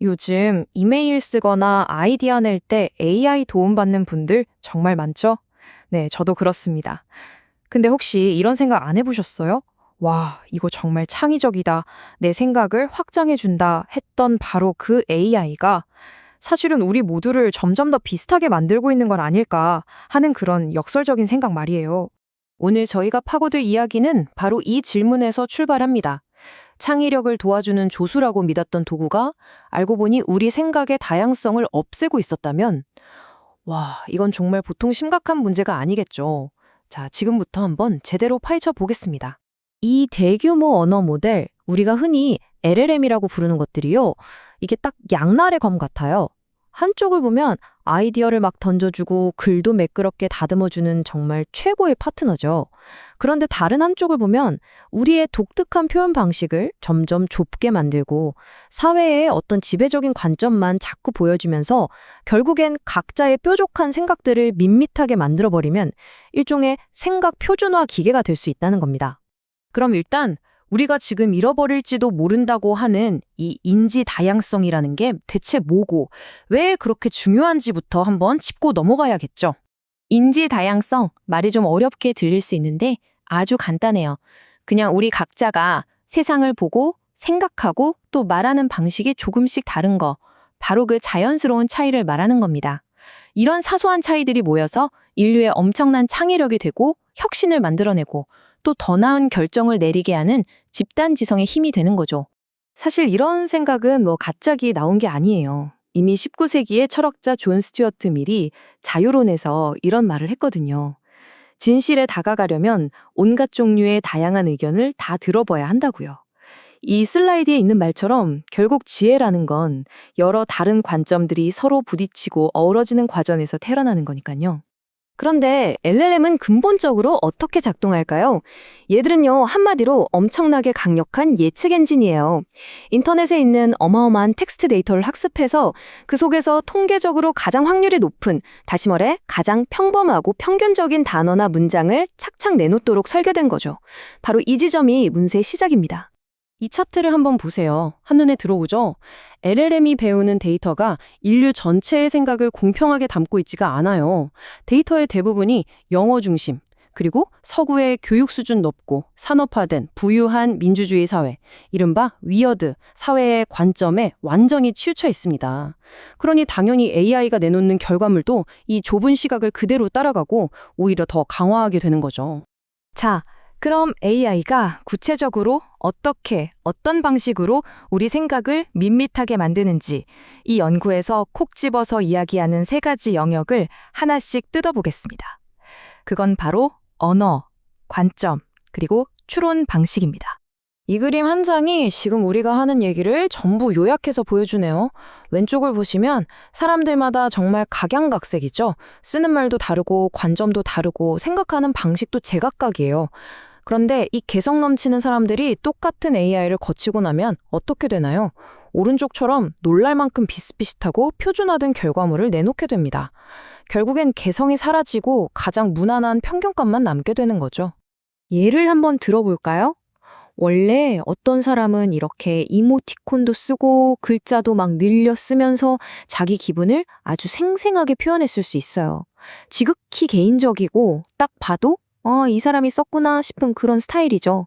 요즘 이메일 쓰거나 아이디어 낼 때 AI 도움받는 분들 정말 많죠? 네, 저도 그렇습니다. 근데 혹시 이런 생각 안 해보셨어요? 와, 이거 정말 창의적이다. 내 생각을 확장해준다 했던 바로 그 AI가 사실은 우리 모두를 점점 더 비슷하게 만들고 있는 건 아닐까 하는 그런 역설적인 생각 말이에요. 오늘 저희가 파고들 이야기는 바로 이 질문에서 출발합니다. 창의력을 도와주는 조수라고 믿었던 도구가 알고 보니 우리 생각의 다양성을 없애고 있었다면, 와, 이건 정말 보통 심각한 문제가 아니겠죠. 자, 지금부터 한번 제대로 파헤쳐 보겠습니다. 이 대규모 언어 모델, 우리가 흔히 LLM이라고 부르는 것들이요. 이게 딱 양날의 검 같아요. 한쪽을 보면 아이디어를 막 던져주고 글도 매끄럽게 다듬어주는 정말 최고의 파트너죠. 그런데 다른 한쪽을 보면 우리의 독특한 표현 방식을 점점 좁게 만들고 사회의 어떤 지배적인 관점만 자꾸 보여주면서 결국엔 각자의 뾰족한 생각들을 밋밋하게 만들어버리면 일종의 생각 표준화 기계가 될 수 있다는 겁니다. 그럼 일단 우리가 지금 잃어버릴지도 모른다고 하는 이 인지 다양성이라는 게 대체 뭐고 왜 그렇게 중요한지부터 한번 짚고 넘어가야겠죠. 인지 다양성, 말이 좀 어렵게 들릴 수 있는데 아주 간단해요. 그냥 우리 각자가 세상을 보고 생각하고 또 말하는 방식이 조금씩 다른 거, 바로 그 자연스러운 차이를 말하는 겁니다. 이런 사소한 차이들이 모여서 인류의 엄청난 창의력이 되고 혁신을 만들어내고 또 더 나은 결정을 내리게 하는 집단 지성의 힘이 되는 거죠. 사실 이런 생각은 갑자기 나온 게 아니에요. 이미 19세기의 철학자 존 스튜어트 밀이 자유론에서 이런 말을 했거든요. 진실에 다가가려면 온갖 종류의 다양한 의견을 다 들어봐야 한다고요. 이 슬라이드에 있는 말처럼 결국 지혜라는 건 여러 다른 관점들이 서로 부딪히고 어우러지는 과정에서 태어나는 거니까요. 그런데 LLM은 근본적으로 어떻게 작동할까요? 얘들은요, 한마디로 엄청나게 강력한 예측 엔진이에요. 인터넷에 있는 어마어마한 텍스트 데이터를 학습해서 그 속에서 통계적으로 가장 확률이 높은, 다시 말해 가장 평범하고 평균적인 단어나 문장을 착착 내놓도록 설계된 거죠. 바로 이 지점이 문제의 시작입니다. 이 차트를 한번 보세요. 한눈에 들어오죠? LLM이 배우는 데이터가 인류 전체의 생각을 공평하게 담고 있지가 않아요. 데이터의 대부분이 영어 중심, 그리고 서구의 교육 수준 높고 산업화된 부유한 민주주의 사회, 이른바 위어드 사회의 관점에 완전히 치우쳐 있습니다. 그러니 당연히 AI가 내놓는 결과물도 이 좁은 시각을 그대로 따라가고 오히려 더 강화하게 되는 거죠. 자, 그럼 AI가 구체적으로 어떻게, 어떤 방식으로 우리 생각을 밋밋하게 만드는지 이 연구에서 콕 집어서 이야기하는 세 가지 영역을 하나씩 뜯어보겠습니다. 그건 바로 언어, 관점, 그리고 추론 방식입니다. 이 그림 한 장이 지금 우리가 하는 얘기를 전부 요약해서 보여주네요. 왼쪽을 보시면 사람들마다 정말 각양각색이죠. 쓰는 말도 다르고 관점도 다르고 생각하는 방식도 제각각이에요. 그런데 이 개성 넘치는 사람들이 똑같은 AI를 거치고 나면 어떻게 되나요? 오른쪽처럼 놀랄 만큼 비슷비슷하고 표준화된 결과물을 내놓게 됩니다. 결국엔 개성이 사라지고 가장 무난한 평균값만 남게 되는 거죠. 예를 한번 들어볼까요? 원래 어떤 사람은 이렇게 이모티콘도 쓰고 글자도 막 늘려 쓰면서 자기 기분을 아주 생생하게 표현했을 수 있어요. 지극히 개인적이고 딱 봐도 이 사람이 썼구나 싶은 그런 스타일이죠.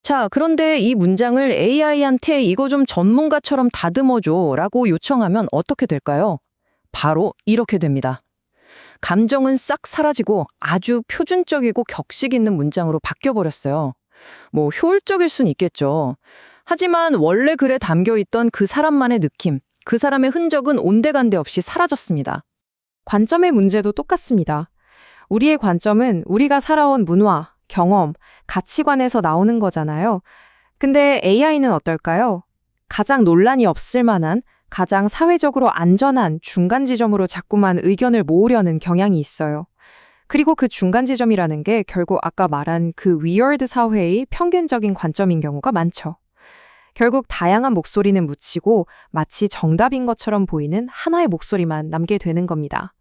자, 그런데 이 문장을 AI한테 이거 좀 전문가처럼 다듬어줘 라고 요청하면 어떻게 될까요? 바로 이렇게 됩니다. 감정은 싹 사라지고 아주 표준적이고 격식 있는 문장으로 바뀌어버렸어요. 효율적일 순 있겠죠. 하지만 원래 글에 담겨있던 그 사람만의 느낌, 그 사람의 흔적은 온데간데 없이 사라졌습니다. 관점의 문제도 똑같습니다. 우리의 관점은 우리가 살아온 문화, 경험, 가치관에서 나오는 거잖아요. 근데 AI는 어떨까요? 가장 논란이 없을 만한, 가장 사회적으로 안전한 중간 지점으로 자꾸만 의견을 모으려는 경향이 있어요. 그리고 그 중간 지점이라는 게 결국 아까 말한 그 위어드 사회의 평균적인 관점인 경우가 많죠. 결국 다양한 목소리는 묻히고 마치 정답인 것처럼 보이는 하나의 목소리만 남게 되는 겁니다.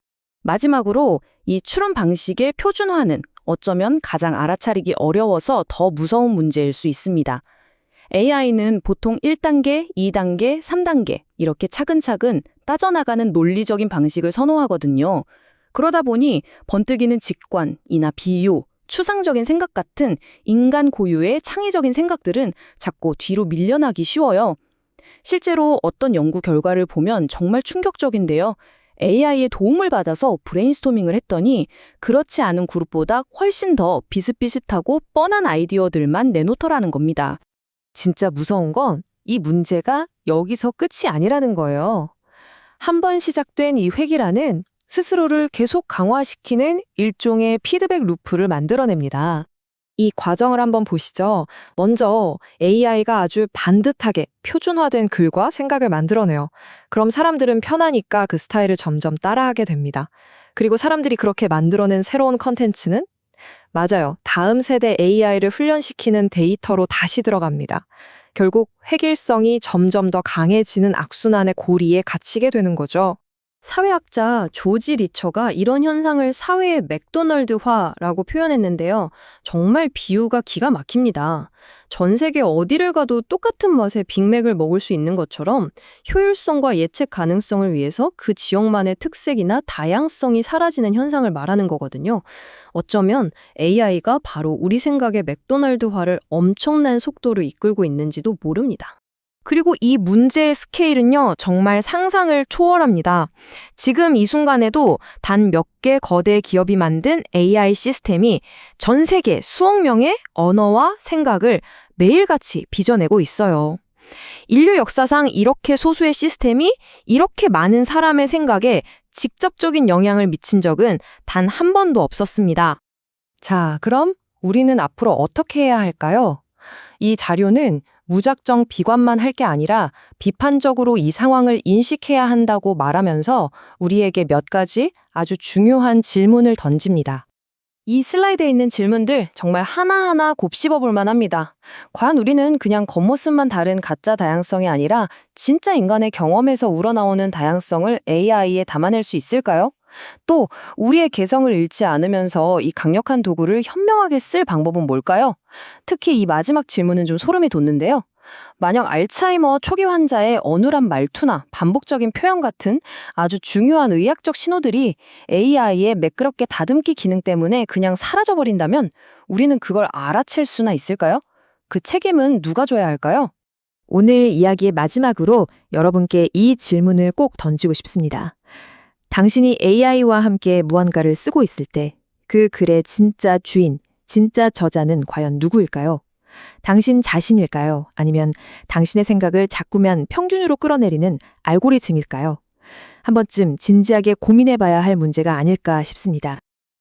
마지막으로 이 추론 방식의 표준화는 어쩌면 가장 알아차리기 어려워서 더 무서운 문제일 수 있습니다. AI는 보통 1단계, 2단계, 3단계 이렇게 차근차근 따져나가는 논리적인 방식을 선호하거든요. 그러다 보니 번뜩이는 직관이나 비유, 추상적인 생각 같은 인간 고유의 창의적인 생각들은 자꾸 뒤로 밀려나기 쉬워요. 실제로 어떤 연구 결과를 보면 정말 충격적인데요. AI의 도움을 받아서 브레인스토밍을 했더니 그렇지 않은 그룹보다 훨씬 더 비슷비슷하고 뻔한 아이디어들만 내놓더라는 겁니다. 진짜 무서운 건 이 문제가 여기서 끝이 아니라는 거예요. 한 번 시작된 이 회귀라는 스스로를 계속 강화시키는 일종의 피드백 루프를 만들어냅니다. 이 과정을 한번 보시죠. 먼저 AI가 아주 반듯하게 표준화된 글과 생각을 만들어내요. 그럼 사람들은 편하니까 그 스타일을 점점 따라하게 됩니다. 그리고 사람들이 그렇게 만들어낸 새로운 컨텐츠는 맞아요. 다음 세대 AI를 훈련시키는 데이터로 다시 들어갑니다. 결국 획일성이 점점 더 강해지는 악순환의 고리에 갇히게 되는 거죠. 사회학자 조지 리처가 이런 현상을 사회의 맥도널드화라고 표현했는데요. 정말 비유가 기가 막힙니다. 전 세계 어디를 가도 똑같은 맛의 빅맥을 먹을 수 있는 것처럼 효율성과 예측 가능성을 위해서 그 지역만의 특색이나 다양성이 사라지는 현상을 말하는 거거든요. 어쩌면 AI가 바로 우리 생각의 맥도날드화를 엄청난 속도로 이끌고 있는지도 모릅니다. 그리고 이 문제의 스케일은요, 정말 상상을 초월합니다. 지금 이 순간에도 단 몇 개 거대 기업이 만든 AI 시스템이 전 세계 수억 명의 언어와 생각을 매일같이 빚어내고 있어요. 인류 역사상 이렇게 소수의 시스템이 이렇게 많은 사람의 생각에 직접적인 영향을 미친 적은 단 한 번도 없었습니다. 자, 그럼 우리는 앞으로 어떻게 해야 할까요? 이 자료는 무작정 비관만 할 게 아니라 비판적으로 이 상황을 인식해야 한다고 말하면서 우리에게 몇 가지 아주 중요한 질문을 던집니다. 이 슬라이드에 있는 질문들 정말 하나하나 곱씹어 볼 만합니다. 과연 우리는 그냥 겉모습만 다른 가짜 다양성이 아니라 진짜 인간의 경험에서 우러나오는 다양성을 AI에 담아낼 수 있을까요? 또 우리의 개성을 잃지 않으면서 이 강력한 도구를 현명하게 쓸 방법은 뭘까요? 특히 이 마지막 질문은 좀 소름이 돋는데요. 만약 알츠하이머 초기 환자의 어눌한 말투나 반복적인 표현 같은 아주 중요한 의학적 신호들이 AI의 매끄럽게 다듬기 기능 때문에 그냥 사라져버린다면 우리는 그걸 알아챌 수나 있을까요? 그 책임은 누가 져야 할까요? 오늘 이야기의 마지막으로 여러분께 이 질문을 꼭 던지고 싶습니다. 당신이 AI와 함께 무언가를 쓰고 있을 때 그 글의 진짜 주인, 진짜 저자는 과연 누구일까요? 당신 자신일까요? 아니면 당신의 생각을 자꾸만 평균으로 끌어내리는 알고리즘일까요? 한 번쯤 진지하게 고민해봐야 할 문제가 아닐까 싶습니다.